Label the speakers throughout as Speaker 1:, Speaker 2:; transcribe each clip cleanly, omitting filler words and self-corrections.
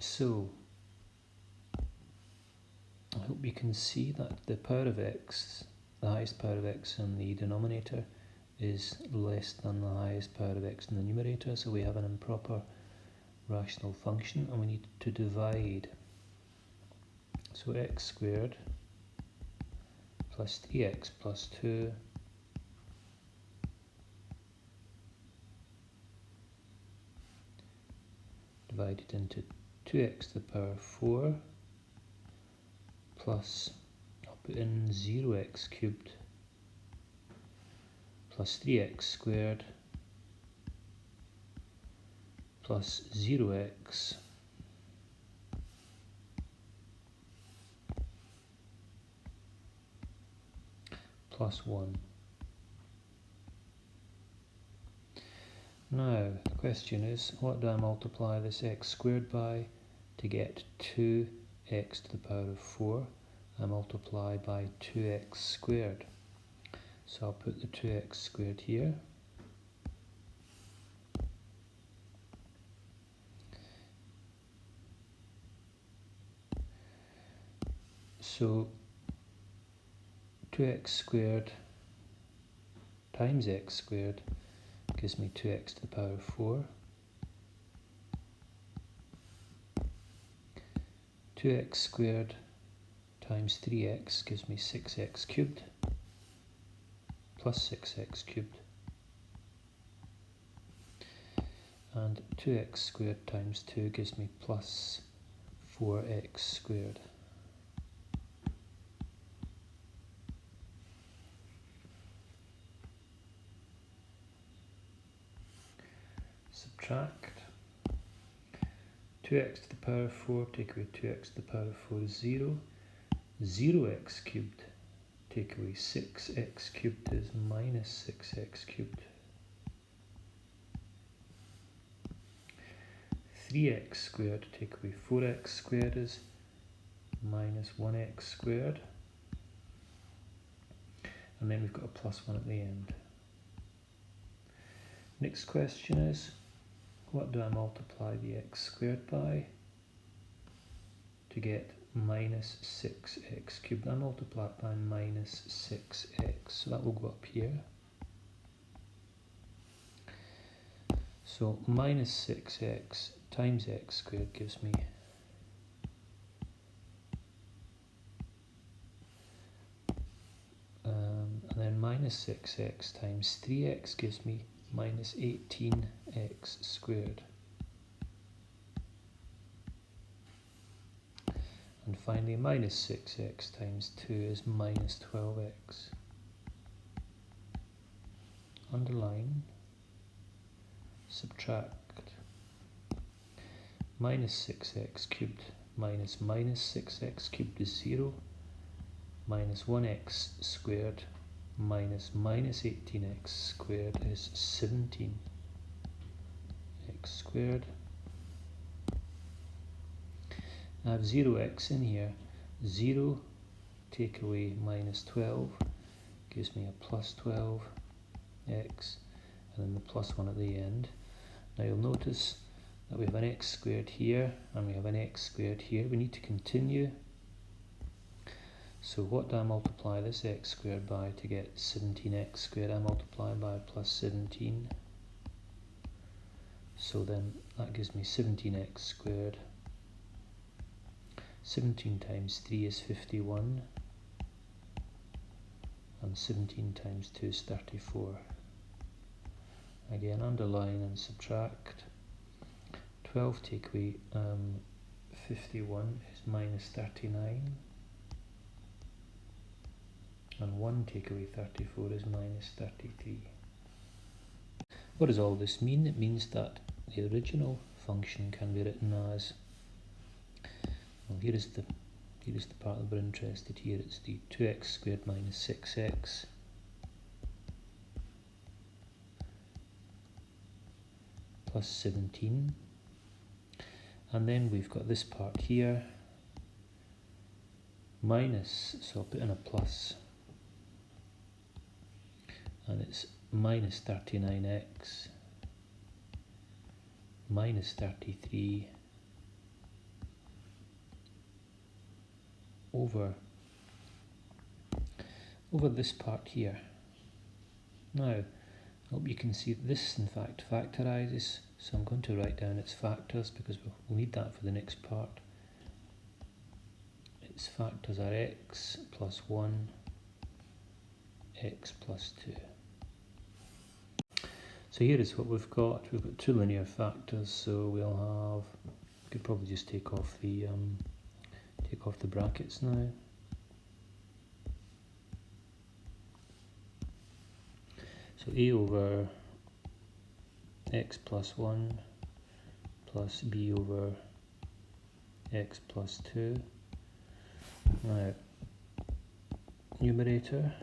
Speaker 1: So I hope you can see that the power of x, the highest power of x in the denominator, is less than the highest power of x in the numerator, so we have an improper rational function and we need to divide. So x squared plus 3x plus 2 divided into 2x to the power 4 plus, I'll put in 0x cubed plus 3x squared plus 0x plus 1. Now the question is, what do I multiply this x squared by to get 2x to the power of 4? I multiply by 2x squared. So I'll put the 2x squared here. So 2x squared times x squared gives me 2x to the power of 4. 2x squared times 3x gives me 6x cubed plus 6x cubed. And 2x squared times 2 gives me plus 4x squared. Subtract. 2x to the power of 4, take away 2x to the power of 4 is 0. 0x cubed, take away 6x cubed is minus 6x cubed. 3x squared, take away 4x squared is minus 1x squared. And then we've got a plus 1 at the end. Next question is, what do I multiply the x squared by to get minus 6x cubed? I multiply it by minus 6x, so that will go up here. So minus 6x times x squared gives me and then minus 6x times 3x gives me minus 18x squared. And finally minus 6x times 2 is minus 12x. Underline, subtract. Minus 6x cubed minus minus 6x cubed is 0. Minus 1x squared minus minus 18x squared is 17x squared. I have 0x in here. 0 take away minus 12 gives me a plus 12x, and then the plus 1 at the end. Now you'll notice that we have an x squared here and we have an x squared here. We need to continue. So what do I multiply this x squared by to get 17x squared? I multiply by plus 17. So then that gives me 17x squared. 17 times 3 is 51. And 17 times 2 is 34. Again, underline and subtract. 12 take away 51 is minus 39. And 1 take away 34 is minus 33. What does all this mean? It means that the original function can be written as, well, here is the part that we're interested here. It's the 2x squared minus 6x plus 17. And then we've got this part here, minus, so I'll put in a plus, and it's minus 39x minus 33 over this part here. Now, I hope you can see that this in fact factorises, so I'm going to write down its factors because we'll need that for the next part. Its factors are x plus 1, x plus 2. So here is what we've got. We've got two linear factors, so we'll have, could probably just take off the brackets now. So a over x plus 1 plus b over x plus 2. Now, numerator,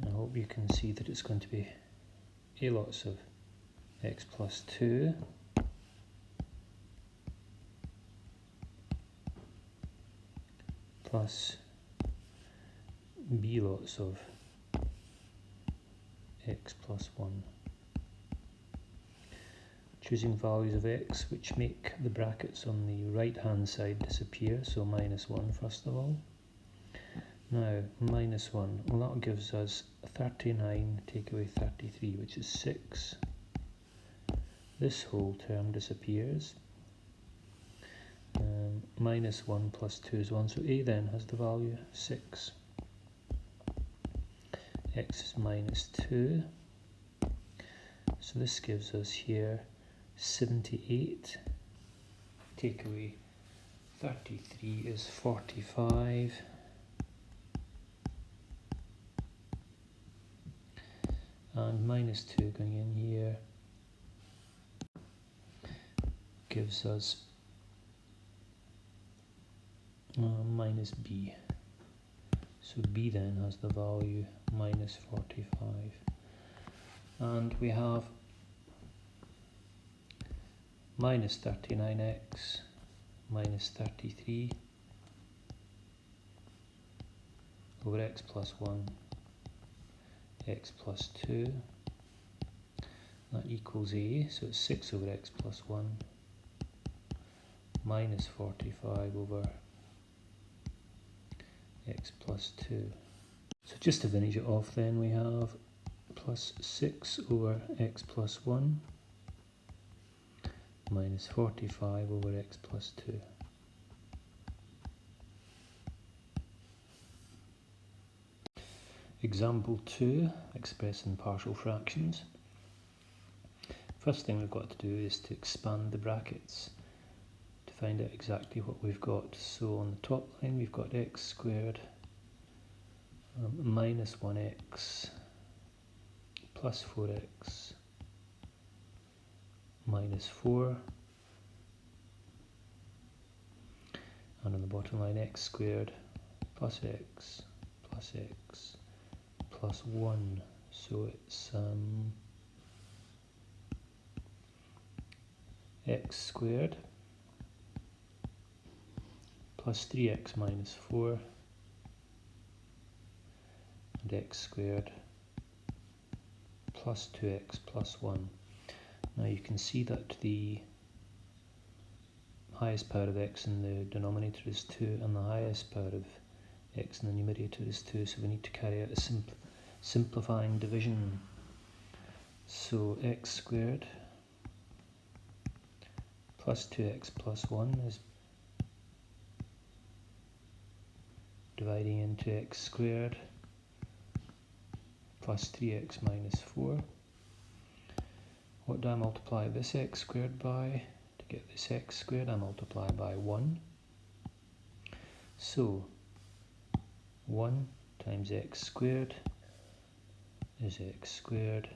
Speaker 1: I hope you can see that it's going to be a lots of x plus 2 plus b lots of x plus 1. Choosing values of x which make the brackets on the right hand side disappear, so minus 1 first of all. Now, minus 1, well, that gives us 39 take away 33, which is 6. This whole term disappears. Minus 1 plus 2 is 1, so a then has the value 6. X is minus 2. So this gives us here 78. Take away 33 is 45. And minus 2 going in here gives us minus b. So b then has the value minus 45. And we have minus 39x minus 33 over x plus 1 x plus 2. That equals a, so it's 6 over x plus 1 minus 45 over x plus 2. So just to finish it off then, we have plus 6 over x plus 1 minus 45 over x plus 2. Example 2, expressing partial fractions. First thing we've got to do is to expand the brackets to find out exactly what we've got. So on the top line we've got x squared minus 1x plus 4x minus 4, and on the bottom line x squared plus x plus 1, so it's x squared plus 3x minus 4 and x squared plus 2x plus 1. Now you can see that the highest power of x in the denominator is 2 and the highest power of x in the numerator is 2, so we need to carry out a simplifying division. So x squared plus 2x plus 1 is dividing into x squared plus 3x minus 4. What do I multiply this x squared by? To get this x squared I multiply by 1. So 1 times x squared is x squared.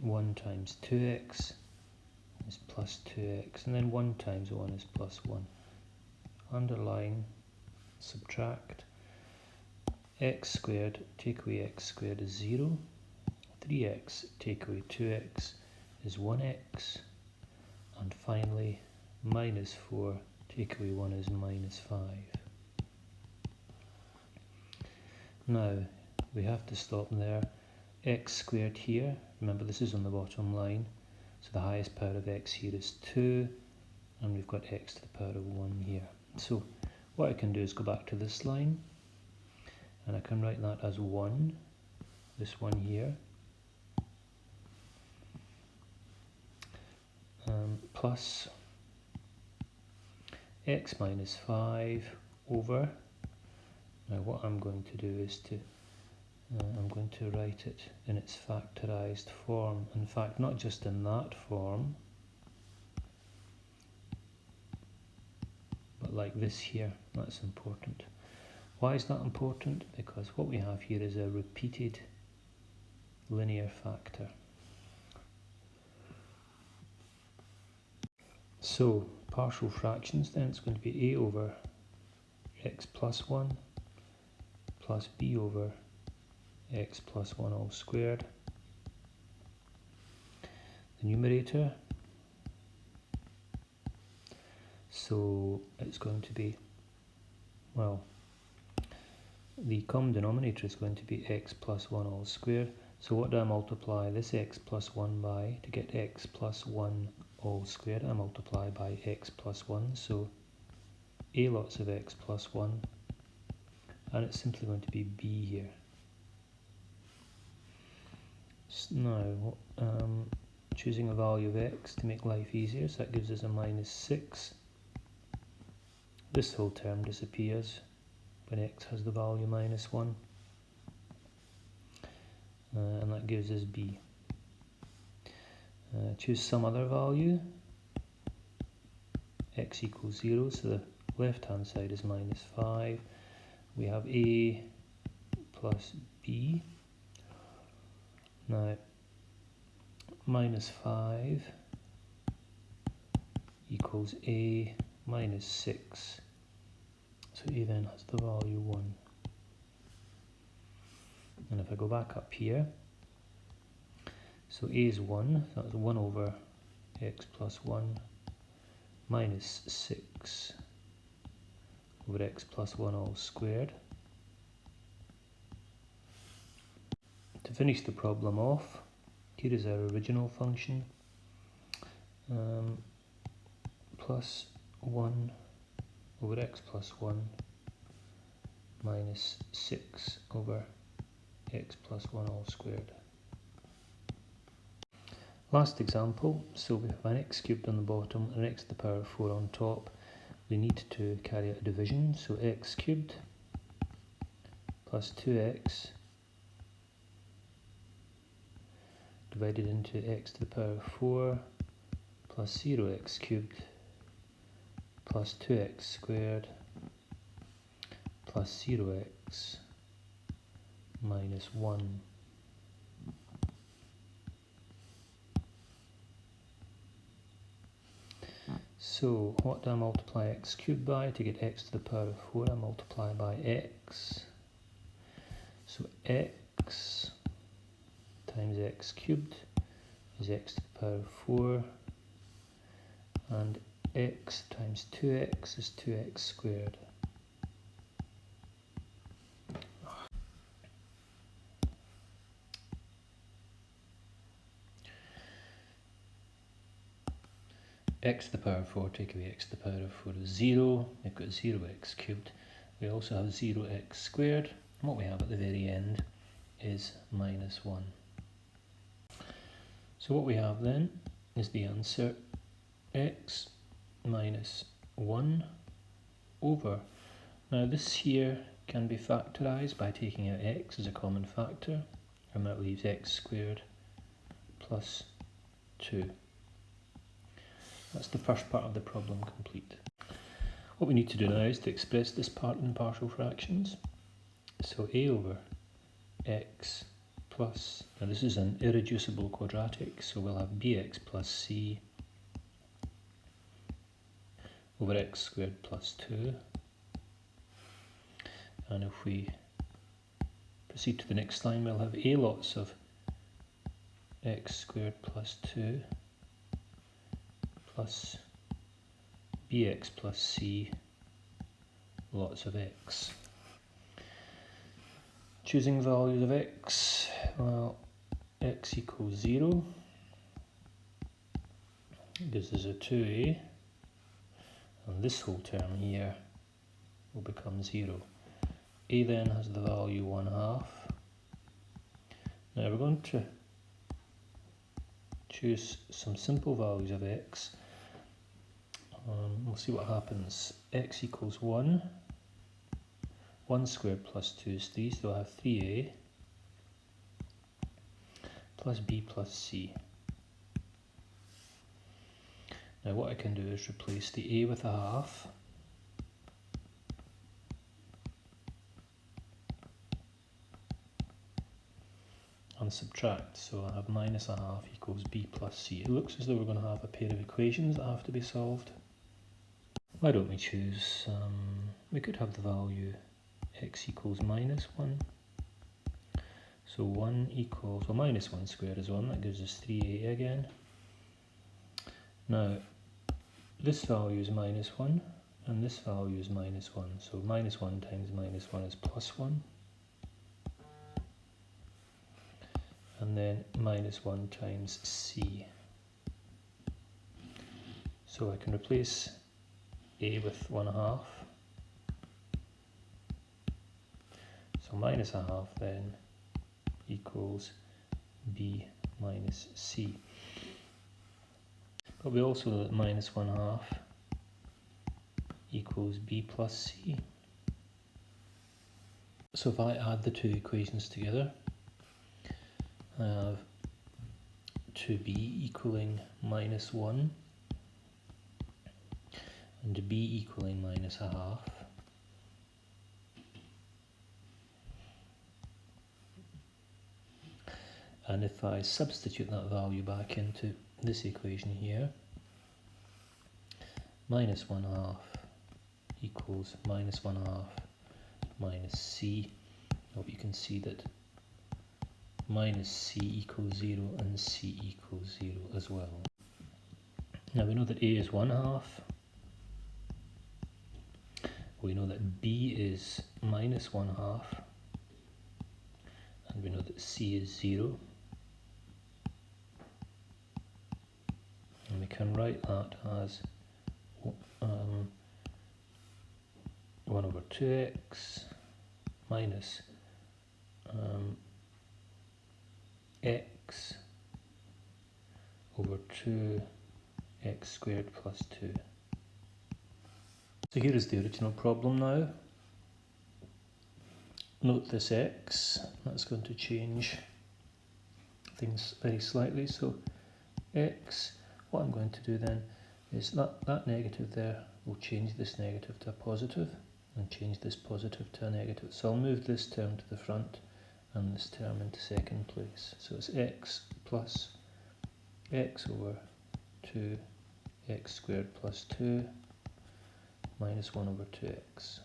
Speaker 1: 1 times 2x is plus 2x, and then 1 times 1 is plus 1. Underline, subtract. X squared take away x squared is 0. 3x take away 2x is 1x. And finally, minus 4 take away 1 is minus 5. Now, we have to stop there. X squared here, remember this is on the bottom line, so the highest power of x here is 2. and we've got x to the power of 1 here. So what I can do is go back to this line, and I can write that as 1, this one here, plus x minus 5 over, now what I'm going to do is I'm going to write it in its factorised form. In fact, not just in that form, but like this here. That's important. Why is that important? Because what we have here is a repeated linear factor. So partial fractions, then it's going to be a over x plus 1 plus b over x plus 1 all squared. The numerator, so it's going to be, well, the common denominator is going to be x plus 1 all squared. So what do I multiply this x plus 1 by to get x plus 1 all squared? I multiply by x plus 1, so a lots of x plus 1, and it's simply going to be b here. Now, choosing a value of x to make life easier, so that gives us a minus 6. This whole term disappears when x has the value minus 1, and that gives us b. Choose some other value, x equals 0, so the left hand side is minus 5. We have a plus b. Now, minus 5 equals a minus 6. So a then has the value 1. And if I go back up here, so a is 1, so that's 1 over x plus 1 minus 6 over x plus 1 all squared. To finish the problem off, here is our original function, plus 1 over x plus 1 minus 6 over x plus 1 all squared. Last example, so we have an x cubed on the bottom and x to the power of 4 on top. We need to carry out a division, so x cubed plus 2x divided into x to the power of 4 plus 0x cubed plus 2x squared plus 0x minus 1. So what do I multiply x cubed by to get x to the power of 4? I multiply by x. So x times x cubed is x to the power of 4, and x times 2x is 2x squared. X to the power of 4, take away x to the power of 4 is 0. We've got 0x cubed. We also have 0x squared. And what we have at the very end is minus 1. So what we have then is the answer, x minus 1 over. Now this here can be factorised by taking out x as a common factor, and that leaves x squared plus 2. That's the first part of the problem complete. What we need to do now is to express this part in partial fractions. So a over x plus, now this is an irreducible quadratic, so we'll have bx plus c over x squared plus 2. And if we proceed to the next line, we'll have a lots of x squared plus 2 plus bx plus c lots of x. Choosing values of x, well, x equals 0 gives us a 2a, and this whole term here will become 0. A then has the value 1/2. Now we're going to choose some simple values of x. We'll see what happens. X equals 1. 1 squared plus 2 is 3, so I have 3a plus b plus c. Now what I can do is replace the a with a half, and subtract, so I have minus a half equals b plus c. It looks as though we're going to have a pair of equations that have to be solved. Why don't we choose, we could have the value x equals minus 1. So 1 equals, well, minus 1 squared is 1, that gives us 3a again. Now, this value is minus 1, and this value is minus 1. So minus 1 times minus 1 is plus 1. And then minus 1 times c. So I can replace a with 1/2. So minus a half then equals b minus c. But we also know that minus 1/2 equals b plus c. So if I add the two equations together, I have 2b equaling minus 1 and b equaling minus a half. And if I substitute that value back into this equation here, minus 1/2 equals minus 1/2 minus c. Hope you can see that minus c equals 0 and c equals 0 as well. Now we know that a is 1/2. We know that b is minus 1/2. And we know that c is 0. And we can write that as 1 over 2x minus x over 2x squared plus 2. So here is the original problem now. Note this x, that's going to change things very slightly. So x, what I'm going to do then is that negative there will change this negative to a positive and change this positive to a negative. So I'll move this term to the front and this term into second place. So it's x plus x over 2x squared plus 2 minus 1 over 2x.